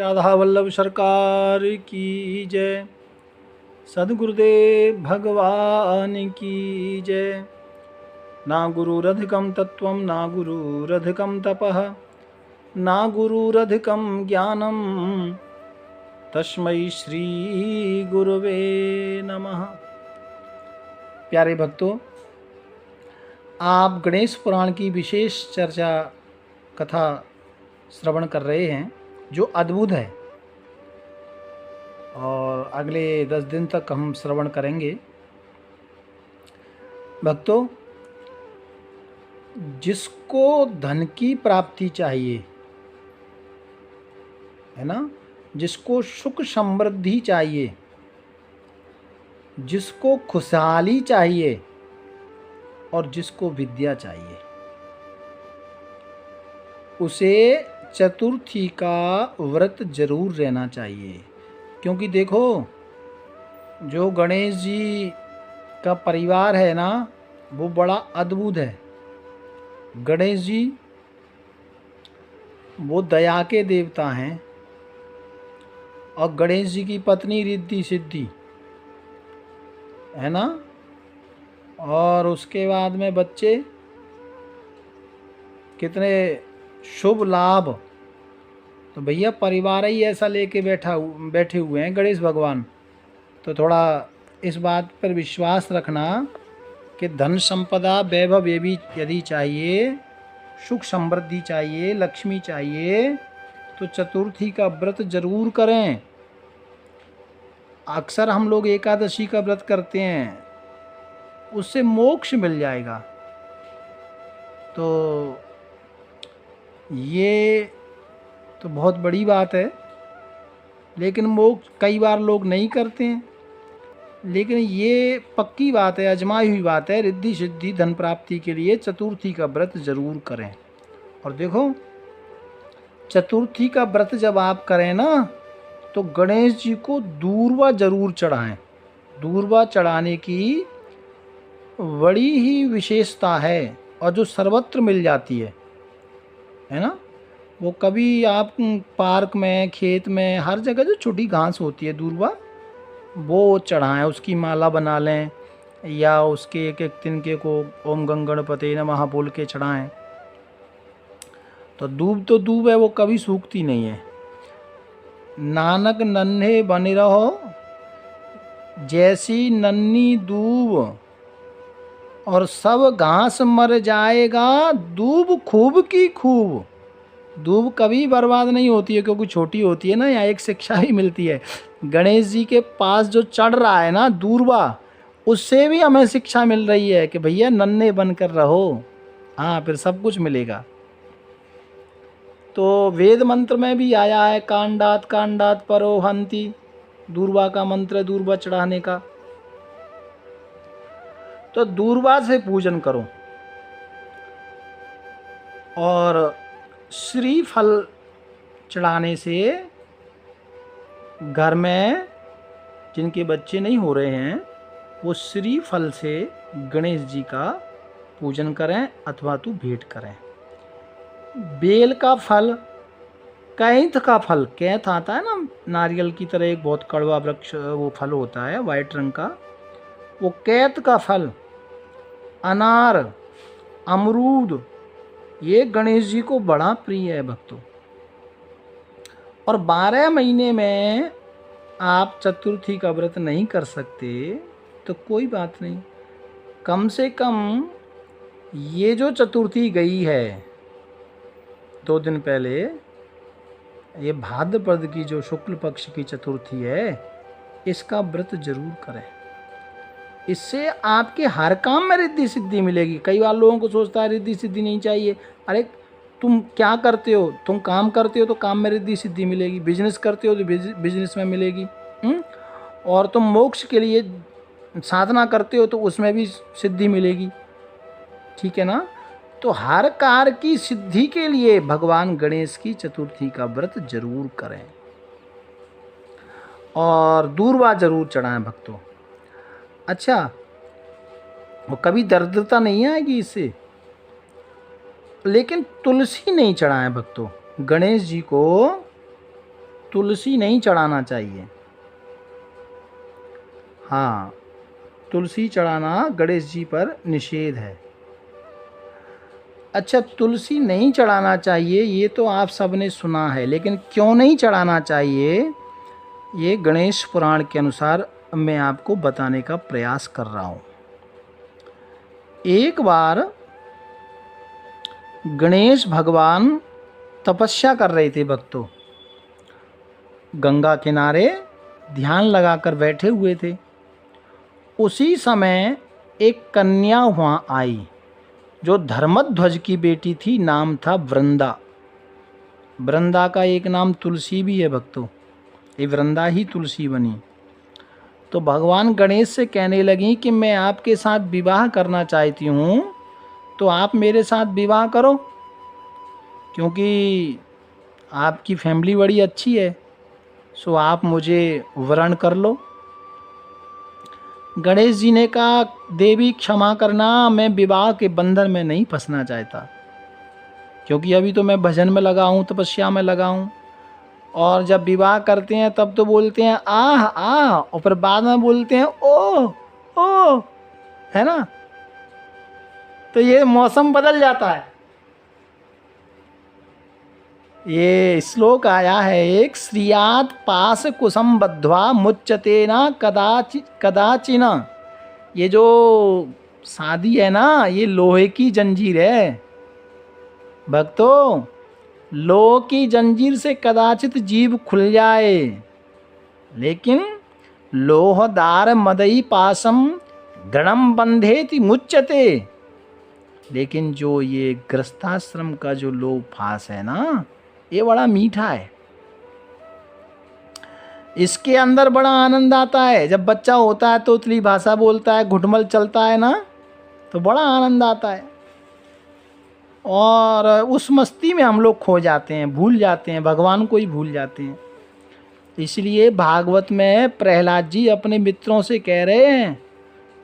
राधा वल्लभ सरकार की जय। सद्गुरुदेव भगवान की जय। ना गुरुरधिकं तत्त्वं ना गुरुरधिकं तपः ना गुरुरधिकं ज्ञानं तस्मै श्री गुरुवे नमः। प्यारे भक्तों, आप गणेश पुराण की विशेष चर्चा कथा श्रवण कर रहे हैं जो अद्भुत है और अगले 10 दिन तक हम श्रवण करेंगे। भक्तों, जिसको धन की प्राप्ति चाहिए है ना, जिसको सुख समृद्धि चाहिए, जिसको खुशहाली चाहिए और जिसको विद्या चाहिए, उसे चतुर्थी का व्रत जरूर रहना चाहिए। क्योंकि देखो, जो गणेश जी का परिवार है ना, वो बड़ा अद्भुत है। गणेश जी वो दया के देवता हैं और गणेश जी की पत्नी रिद्धि सिद्धि है ना, और उसके बाद में बच्चे कितने शुभ लाभ। तो भैया परिवार ही ऐसा लेके बैठे हुए हैं गणेश भगवान। तो थोड़ा इस बात पर विश्वास रखना कि धन संपदा वैभव ये भी यदि चाहिए, सुख समृद्धि चाहिए, लक्ष्मी चाहिए, तो चतुर्थी का व्रत जरूर करें। अक्सर हम लोग एकादशी का व्रत करते हैं, उससे मोक्ष मिल जाएगा। तो ये तो बहुत बड़ी बात है, लेकिन मोक्ष कई बार लोग नहीं करते हैं। लेकिन ये पक्की बात है, आजमाई हुई बात है, रिद्धि सिद्धि धन प्राप्ति के लिए चतुर्थी का व्रत जरूर करें। और देखो, चतुर्थी का व्रत जब आप करें ना, तो गणेश जी को दूर्वा जरूर चढ़ाएं। दूर्वा चढ़ाने की बड़ी ही विशेषता है और जो सर्वत्र मिल जाती है ना। वो कभी आप पार्क में, खेत में, हर जगह जो छोटी घास होती है दूर्वा, वो चढ़ाएं, उसकी माला बना लें या उसके एक एक तिनके को ओम गंगणपते नमः बोल के चढ़ाएं। तो दूब है, वो कभी सूखती नहीं है। नानक नन्हे बने रहो जैसी नन्ही दूब, और सब घास मर जाएगा दूब खूब की खूब। दूब कभी बर्बाद नहीं होती है क्योंकि छोटी होती है ना। यहाँ एक शिक्षा भी मिलती है, गणेश जी के पास जो चढ़ रहा है ना दूर्वा, उससे भी हमें शिक्षा मिल रही है कि भैया नन्हे बनकर रहो, हाँ फिर सब कुछ मिलेगा। तो वेद मंत्र में भी आया है, कांडात कांडात परो हंति, दूर्वा का मंत्र है दूर्वा चढ़ाने का। तो दूर्वा से पूजन करो और श्रीफल चढ़ाने से घर में जिनके बच्चे नहीं हो रहे हैं, वो श्रीफल से गणेश जी का पूजन करें अथवा तो भेंट करें। बेल का फल, कैंथ का फल, कैंथ आता है ना नारियल की तरह, एक बहुत कड़वा वृक्ष, वो फल होता है वाइट रंग का, वो कैंथ का फल, अनार, अमरूद, ये गणेश जी को बड़ा प्रिय है भक्तों। और 12 महीने में आप चतुर्थी का व्रत नहीं कर सकते तो कोई बात नहीं, कम से कम ये जो चतुर्थी गई है 2 दिन पहले, ये भाद्रपद की जो शुक्ल पक्ष की चतुर्थी है, इसका व्रत जरूर करें। इससे आपके हर काम में रिद्धि सिद्धि मिलेगी। कई बार लोगों को सोचता है रिद्धि सिद्धि नहीं चाहिए। अरे तुम क्या करते हो, तुम काम करते हो तो काम में रिद्धि सिद्धि मिलेगी, बिजनेस करते हो तो बिजनेस में मिलेगी, और तुम मोक्ष के लिए साधना करते हो तो उसमें भी सिद्धि मिलेगी, ठीक है ना। तो हर कार्य की सिद्धि के लिए भगवान गणेश की चतुर्थी का व्रत जरूर करें और दूर्वा जरूर चढ़ाएं भक्तों। अच्छा, वो कभी दरिद्रता नहीं आएगी इससे। लेकिन तुलसी नहीं चढ़ाएं भक्तों। गणेश जी को तुलसी नहीं चढ़ाना चाहिए। हाँ, तुलसी चढ़ाना गणेश जी पर निषेध है। अच्छा, तुलसी नहीं चढ़ाना चाहिए ये तो आप सबने सुना है, लेकिन क्यों नहीं चढ़ाना चाहिए ये गणेश पुराण के अनुसार मैं आपको बताने का प्रयास कर रहा हूँ। एक बार गणेश भगवान तपस्या कर रहे थे भक्तों, गंगा किनारे ध्यान लगाकर बैठे हुए थे। उसी समय एक कन्या वहाँ आई जो धर्मध्वज की बेटी थी, नाम था वृंदा। वृंदा का एक नाम तुलसी भी है भक्तों, ये वृंदा ही तुलसी बनी। तो भगवान गणेश से कहने लगी कि मैं आपके साथ विवाह करना चाहती हूँ, तो आप मेरे साथ विवाह करो, क्योंकि आपकी फैमिली बड़ी अच्छी है, सो आप मुझे वरण कर लो। गणेश जी ने कहा, देवी क्षमा करना, मैं विवाह के बंधन में नहीं फंसना चाहता, क्योंकि अभी तो मैं भजन में लगा हूँ, तपस्या में लगा हूँ। और जब विवाह करते हैं तब तो बोलते हैं आह आह, और फिर बाद में बोलते हैं ओ ओ, है ना। तो ये मौसम बदल जाता है। ये श्लोक आया है एक, श्रियात पास कुसम बद्ध्वा मुच्यते न कदाचिन। ये जो शादी है ना, ये लोहे की जंजीर है भक्तों। लोह की जंजीर से कदाचित जीव खुल जाए, लेकिन लोहदार मदई पासम गणम बंधेति मुच्यते। लेकिन जो ये गृहस्थाश्रम का जो लोह फास है ना, ये बड़ा मीठा है। इसके अंदर बड़ा आनंद आता है। जब बच्चा होता है तो उतली भाषा बोलता है, घुटमल चलता है ना, तो बड़ा आनंद आता है। और उस मस्ती में हम लोग खो जाते हैं, भूल जाते हैं, भगवान को ही भूल जाते हैं। इसलिए भागवत में प्रहलाद जी अपने मित्रों से कह रहे हैं,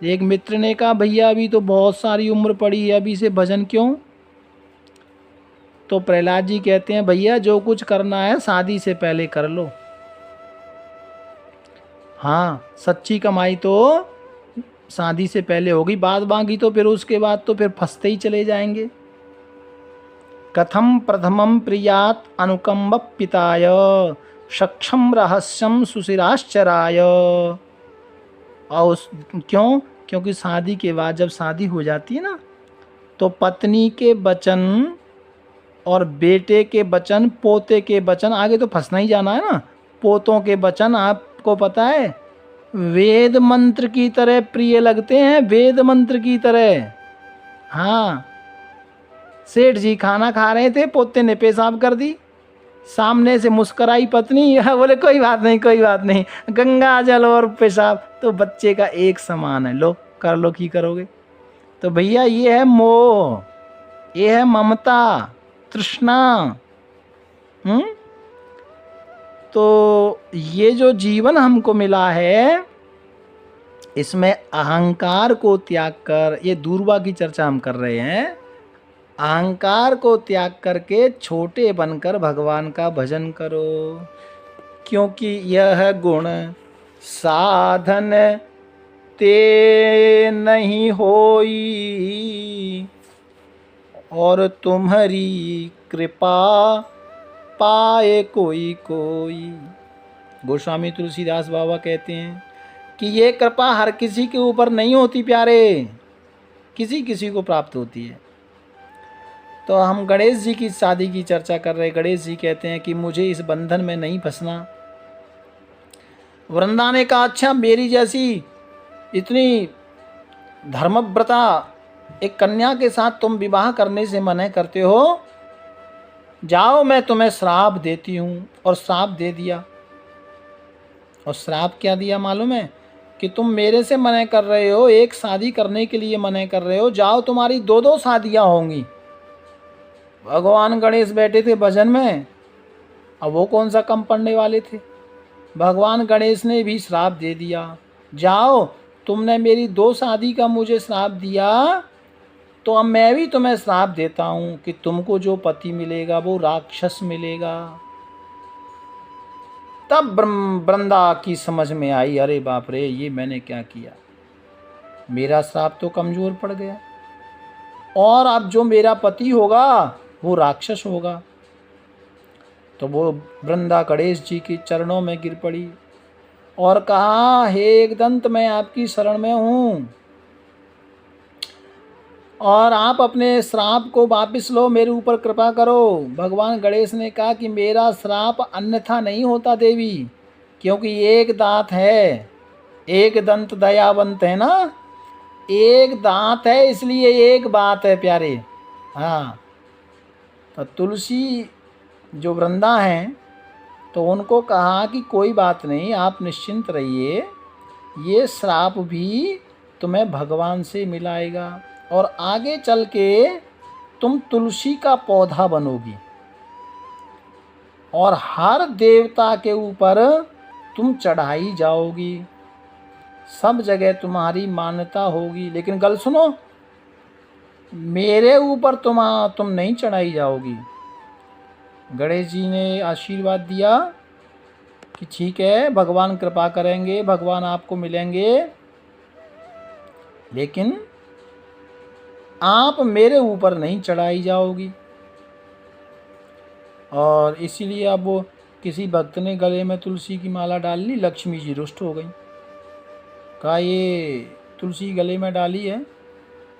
एक मित्र ने कहा भैया अभी तो बहुत सारी उम्र पड़ी है, अभी से भजन क्यों। तो प्रहलाद जी कहते हैं भैया जो कुछ करना है शादी से पहले कर लो। हाँ, सच्ची कमाई तो शादी से पहले होगी, बाद बाकी तो फिर उसके बाद तो फिर फंसते ही चले जाएंगे। कथम प्रथमम प्रियात अनुकंब पिताय सक्षम रहस्यम सुशिराश्चराय। और क्यों, क्योंकि शादी के बाद जब शादी हो जाती है ना, तो पत्नी के वचन और बेटे के वचन, पोते के वचन, आगे तो फंसना ही जाना है ना। पोतों के वचन आपको पता है वेद मंत्र की तरह प्रिय लगते हैं, वेद मंत्र की तरह। हाँ, सेठ जी खाना खा रहे थे, पोते ने पेशाब कर दी, सामने से मुस्कराई पत्नी, बोले कोई बात नहीं कोई बात नहीं, गंगा जल और पेशाब तो बच्चे का एक समान है, लो कर लो की करोगे। तो भैया ये है मोह, ये है ममता, तृष्णा। तो ये जो जीवन हमको मिला है, इसमें अहंकार को त्याग कर, ये दूरबा की चर्चा हम कर रहे हैं, अहंकार को त्याग करके छोटे बनकर भगवान का भजन करो, क्योंकि यह गुण साधन ते नहीं होई और तुम्हारी कृपा पाए कोई कोई। गोस्वामी तुलसीदास बाबा कहते हैं कि ये कृपा हर किसी के ऊपर नहीं होती प्यारे, किसी किसी को प्राप्त होती है। तो हम गणेश जी की शादी की चर्चा कर रहे हैं। गणेश जी कहते हैं कि मुझे इस बंधन में नहीं फंसना। वृंदा ने कहा अच्छा, मेरी जैसी इतनी धर्मव्रता एक कन्या के साथ तुम विवाह करने से मना करते हो, जाओ मैं तुम्हें श्राप देती हूँ। और श्राप दे दिया। और श्राप क्या दिया मालूम है, कि तुम मेरे से मना कर रहे हो, एक शादी करने के लिए मना कर रहे हो, जाओ तुम्हारी दो दो शादियाँ होंगी। भगवान गणेश बैठे थे भजन में, अब वो कौन सा कम पड़ने वाले थे। भगवान गणेश ने भी श्राप दे दिया, जाओ तुमने मेरी दो शादी का मुझे श्राप दिया, तो अब मैं भी तुम्हें श्राप देता हूँ कि तुमको जो पति मिलेगा वो राक्षस मिलेगा। तब वृंदा की समझ में आई, अरे बाप रे, ये मैंने क्या किया, मेरा श्राप तो कमजोर पड़ गया और अब जो मेरा पति होगा वो राक्षस होगा। तो वो वृंदा गणेश जी के चरणों में गिर पड़ी और कहा, हे एकदंत, मैं आपकी शरण में हूँ और आप अपने श्राप को वापस लो, मेरे ऊपर कृपा करो। भगवान गणेश ने कहा कि मेरा श्राप अन्यथा नहीं होता देवी, क्योंकि एक दांत है, एक दंत दयावंत है ना, एक दांत है, इसलिए एक बात है प्यारे। हाँ, तो तुलसी जो वृंदा हैं तो उनको कहा कि कोई बात नहीं, आप निश्चिंत रहिए, ये श्राप भी तुम्हें भगवान से मिलाएगा और आगे चल के तुम तुलसी का पौधा बनोगी और हर देवता के ऊपर तुम चढ़ाई जाओगी, सब जगह तुम्हारी मान्यता होगी। लेकिन गल सुनो, मेरे ऊपर तुम नहीं चढ़ाई जाओगी। गणेश जी ने आशीर्वाद दिया कि ठीक है, भगवान कृपा करेंगे, भगवान आपको मिलेंगे, लेकिन आप मेरे ऊपर नहीं चढ़ाई जाओगी। और इसीलिए अब वो किसी भक्त ने गले में तुलसी की माला डाल ली, लक्ष्मी जी रुष्ट हो गई। कहा, ये तुलसी गले में डाली है,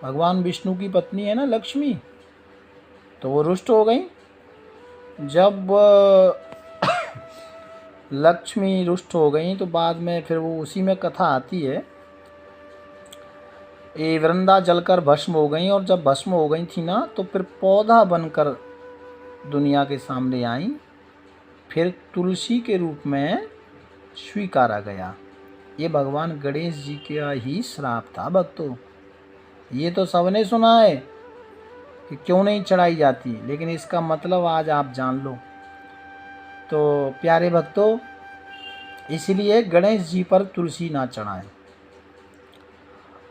भगवान विष्णु की पत्नी है ना लक्ष्मी, तो वो रुष्ट हो गई। जब लक्ष्मी रुष्ट हो गई तो बाद में फिर वो उसी में कथा आती है, ये वृंदा जलकर भस्म हो गई और जब भस्म हो गई थी ना तो फिर पौधा बनकर दुनिया के सामने आई, फिर तुलसी के रूप में स्वीकारा गया। ये भगवान गणेश जी का ही श्राप था भक्तों। ये तो सबने सुना है कि क्यों नहीं चढ़ाई जाती, लेकिन इसका मतलब आज आप जान लो। तो प्यारे भक्तों, इसलिए गणेश जी पर तुलसी ना चढ़ाएं।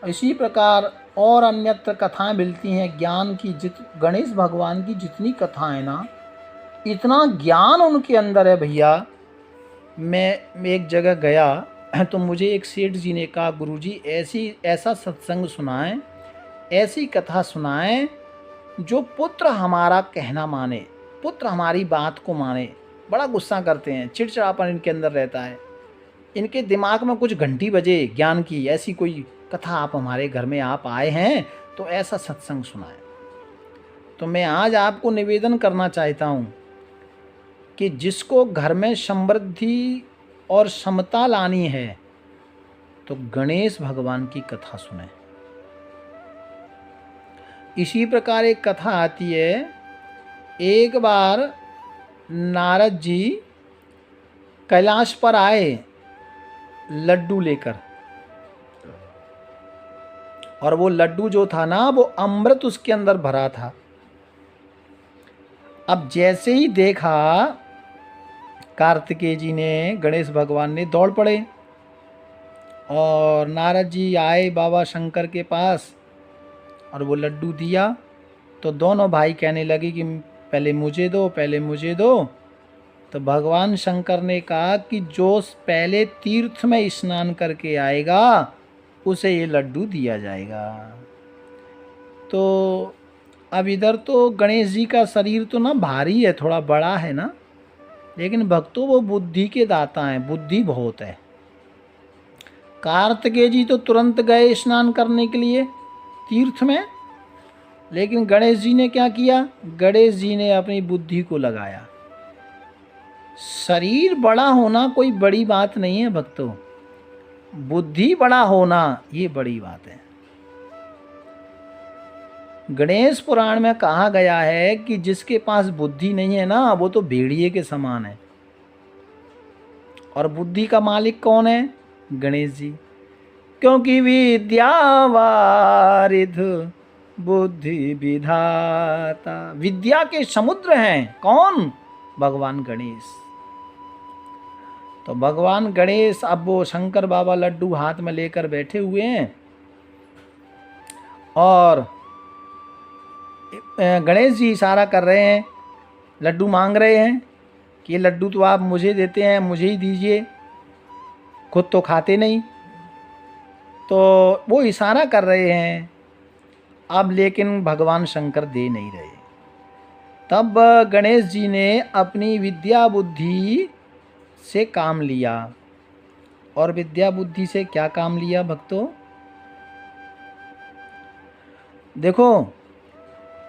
इसी प्रकार और अन्यत्र कथाएं मिलती हैं ज्ञान की। गणेश भगवान की जितनी कथाएं ना, इतना ज्ञान उनके अंदर है भैया। मैं एक जगह गया तो मुझे एक सेठ जी ने कहा, गुरुजी ऐसा सत्संग सुनाएं, ऐसी कथा सुनाएं जो पुत्र हमारा कहना माने, पुत्र हमारी बात को माने। बड़ा गुस्सा करते हैं, चिड़चिड़ापन इनके अंदर रहता है, इनके दिमाग में कुछ घंटी बजे ज्ञान की, ऐसी कोई कथा आप हमारे घर में आप आए हैं तो ऐसा सत्संग सुनाएं। तो मैं आज आपको निवेदन करना चाहता हूँ कि जिसको घर में समृद्धि और समता लानी है तो गणेश भगवान की कथा सुने। इसी प्रकार एक कथा आती है, एक बार नारद जी कैलाश पर आए लड्डू लेकर, और वो लड्डू जो था ना वो अमृत उसके अंदर भरा था। अब जैसे ही देखा कार्तिकेय जी ने, गणेश भगवान ने दौड़ पड़े और नारद जी आए बाबा शंकर के पास और वो लड्डू दिया। तो दोनों भाई कहने लगे कि पहले मुझे दो, पहले मुझे दो। तो भगवान शंकर ने कहा कि जो पहले तीर्थ में स्नान करके आएगा उसे ये लड्डू दिया जाएगा। तो अब इधर तो गणेश जी का शरीर तो ना भारी है, थोड़ा बड़ा है ना, लेकिन भक्तों वो बुद्धि के दाता हैं, बुद्धि बहुत है। कार्तिकेय जी तो तुरंत गए स्नान करने के लिए तीर्थ में, लेकिन गणेश जी ने क्या किया, गणेश जी ने अपनी बुद्धि को लगाया। शरीर बड़ा होना कोई बड़ी बात नहीं है भक्तों, बुद्धि बड़ा होना ये बड़ी बात है। गणेश पुराण में कहा गया है कि जिसके पास बुद्धि नहीं है ना वो तो भेड़िए के समान है। और बुद्धि का मालिक कौन है? गणेश जी। क्योंकि विद्या वारिध बुद्धि विधाता, विद्या के समुद्र हैं कौन? भगवान गणेश। तो भगवान गणेश, अब वो शंकर बाबा लड्डू हाथ में लेकर बैठे हुए हैं और गणेश जी इशारा कर रहे हैं, लड्डू मांग रहे हैं कि ये लड्डू तो आप मुझे देते हैं, मुझे ही दीजिए, खुद तो खाते नहीं। तो वो इशारा कर रहे हैं अब, लेकिन भगवान शंकर दे नहीं रहे। तब गणेश जी ने अपनी विद्या बुद्धि से काम लिया। और विद्या बुद्धि से क्या काम लिया भक्तों? देखो,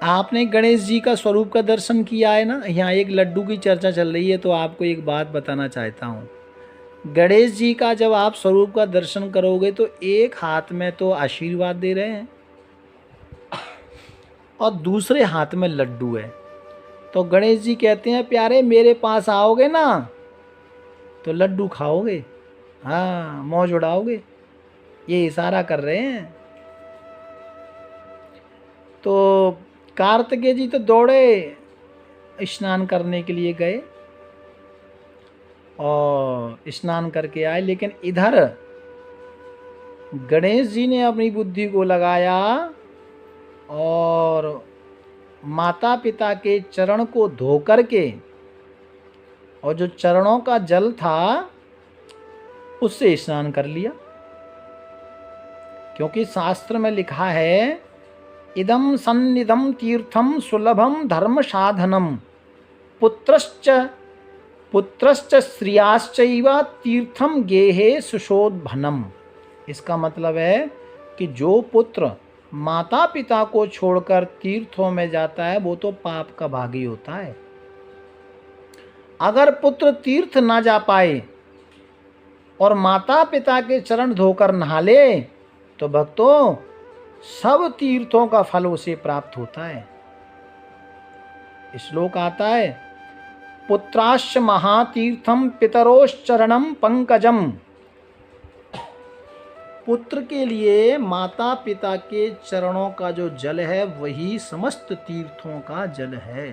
आपने गणेश जी का स्वरूप का दर्शन किया है ना। यहाँ एक लड्डू की चर्चा चल रही है, तो आपको एक बात बताना चाहता हूँ। गणेश जी का जब आप स्वरूप का दर्शन करोगे तो एक हाथ में तो आशीर्वाद दे रहे हैं और दूसरे हाथ में लड्डू है। तो गणेश जी कहते हैं, प्यारे मेरे पास आओगे ना तो लड्डू खाओगे, हाँ मौज उड़ाओगे, ये इशारा कर रहे हैं। तो कार्तिकेय जी तो दौड़े स्नान करने के लिए गए और स्नान करके आए, लेकिन इधर गणेश जी ने अपनी बुद्धि को लगाया और माता पिता के चरण को धो करके, और जो चरणों का जल था उससे स्नान कर लिया। क्योंकि शास्त्र में लिखा है, इदम सन्निधम तीर्थम सुलभम धर्म साधनम पुत्रश्च श्रियाश्चैव तीर्थम गेहे सुशोधनम। इसका मतलब है कि जो पुत्र माता पिता को छोड़कर तीर्थों में जाता है वो तो पाप का भागी होता है। अगर पुत्र तीर्थ ना जा पाए और माता पिता के चरण धोकर नहा ले तो भक्तों सब तीर्थों का फल उसे प्राप्त होता है। श्लोक आता है, पुत्राश्च महातीर्थम पितरोश्चरणम पंकजम। पुत्र के लिए माता पिता के चरणों का जो जल है वही समस्त तीर्थों का जल है।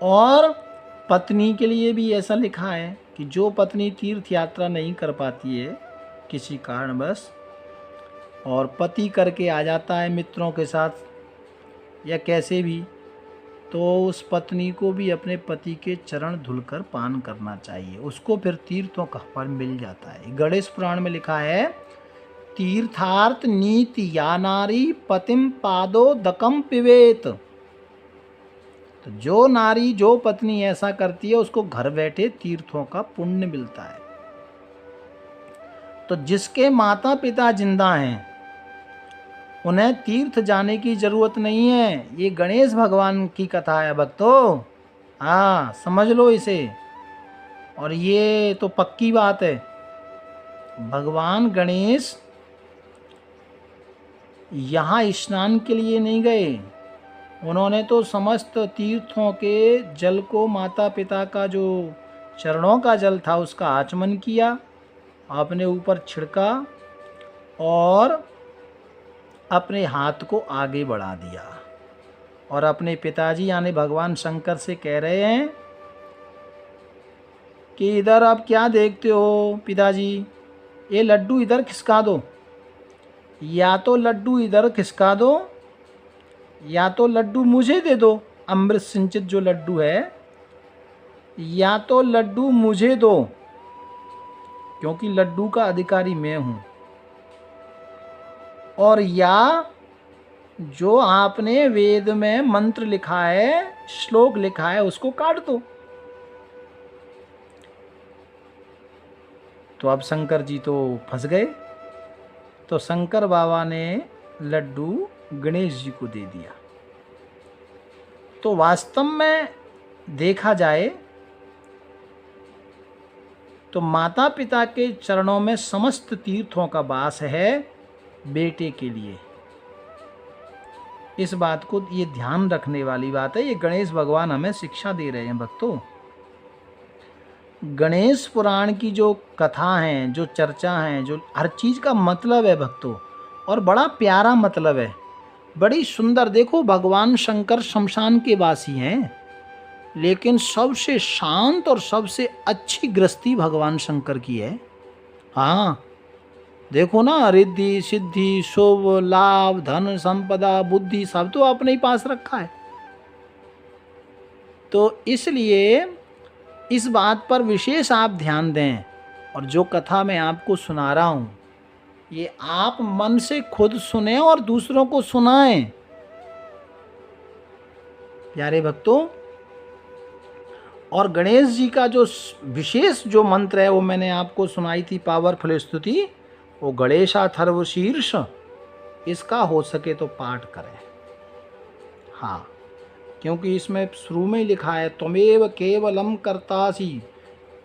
और पत्नी के लिए भी ऐसा लिखा है कि जो पत्नी तीर्थ यात्रा नहीं कर पाती है किसी कारणवश और पति करके आ जाता है मित्रों के साथ या कैसे भी, तो उस पत्नी को भी अपने पति के चरण धुलकर पान करना चाहिए, उसको फिर तीर्थों का फल मिल जाता है। गणेश पुराण में लिखा है, तीर्थार्थ नीति या नारी पतिम पादो दकम पिबेत। तो जो नारी जो पत्नी ऐसा करती है उसको घर बैठे तीर्थों का पुण्य मिलता है। तो जिसके माता पिता जिंदा हैं उन्हें तीर्थ जाने की जरूरत नहीं है। ये गणेश भगवान की कथा है भक्तों, हाँ समझ लो इसे। और ये तो पक्की बात है, भगवान गणेश यहाँ स्नान के लिए नहीं गए, उन्होंने तो समस्त तीर्थों के जल को, माता पिता का जो चरणों का जल था उसका आचमन किया, अपने ऊपर छिड़का और अपने हाथ को आगे बढ़ा दिया और अपने पिताजी यानी भगवान शंकर से कह रहे हैं कि इधर आप क्या देखते हो पिताजी, ये लड्डू इधर खिसका दो, या तो लड्डू इधर खिसका दो या तो लड्डू मुझे दे दो, अमृत सिंचित जो लड्डू है, या तो लड्डू मुझे दो क्योंकि लड्डू का अधिकारी मैं हूं, और या जो आपने वेद में मंत्र लिखा है, श्लोक लिखा है, उसको काट दो। तो अब शंकर जी तो फंस गए। तो शंकर बाबा ने लड्डू गणेश जी को दे दिया। तो वास्तव में देखा जाए तो माता पिता के चरणों में समस्त तीर्थों का वास है बेटे के लिए। इस बात को ये ध्यान रखने वाली बात है। ये गणेश भगवान हमें शिक्षा दे रहे हैं भक्तों। गणेश पुराण की जो कथा हैं, जो चर्चा हैं, जो हर चीज़ का मतलब है भक्तों, और बड़ा प्यारा मतलब है, बड़ी सुंदर। देखो भगवान शंकर शमशान के वासी हैं, लेकिन सबसे शांत और सबसे अच्छी गृहस्थी भगवान शंकर की है। हाँ देखो ना, रिद्धि सिद्धि शुभ लाभ धन संपदा बुद्धि सब तो अपने ही पास रखा है। तो इसलिए इस बात पर विशेष आप ध्यान दें, और जो कथा मैं आपको सुना रहा हूँ ये आप मन से खुद सुने और दूसरों को सुनाएं। प्यारे भक्तों, और गणेश जी का जो विशेष जो मंत्र है वो मैंने आपको सुनाई थी, पावरफुल स्तुति, वो गणेशाथर्व शीर्ष, इसका हो सके तो पाठ करें। हाँ, क्योंकि इसमें शुरू में ही लिखा है त्वमेव केवलम कर्तासी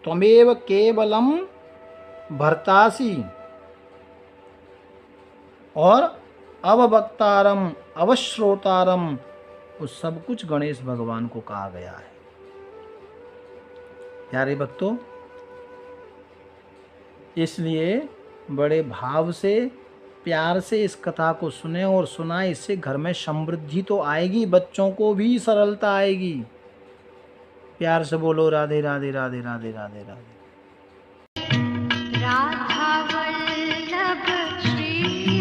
त्वमेव केवलम भर्तासी और अववक्तारम अवश्रोतारम, वो सब कुछ गणेश भगवान को कहा गया है। प्यारे भक्तों, इसलिए बड़े भाव से प्यार से इस कथा को सुने और सुनाए, इससे घर में समृद्धि तो आएगी, बच्चों को भी सरलता आएगी। प्यार से बोलो राधे राधे राधे राधे राधे राधे। राधा वल्लभ श्री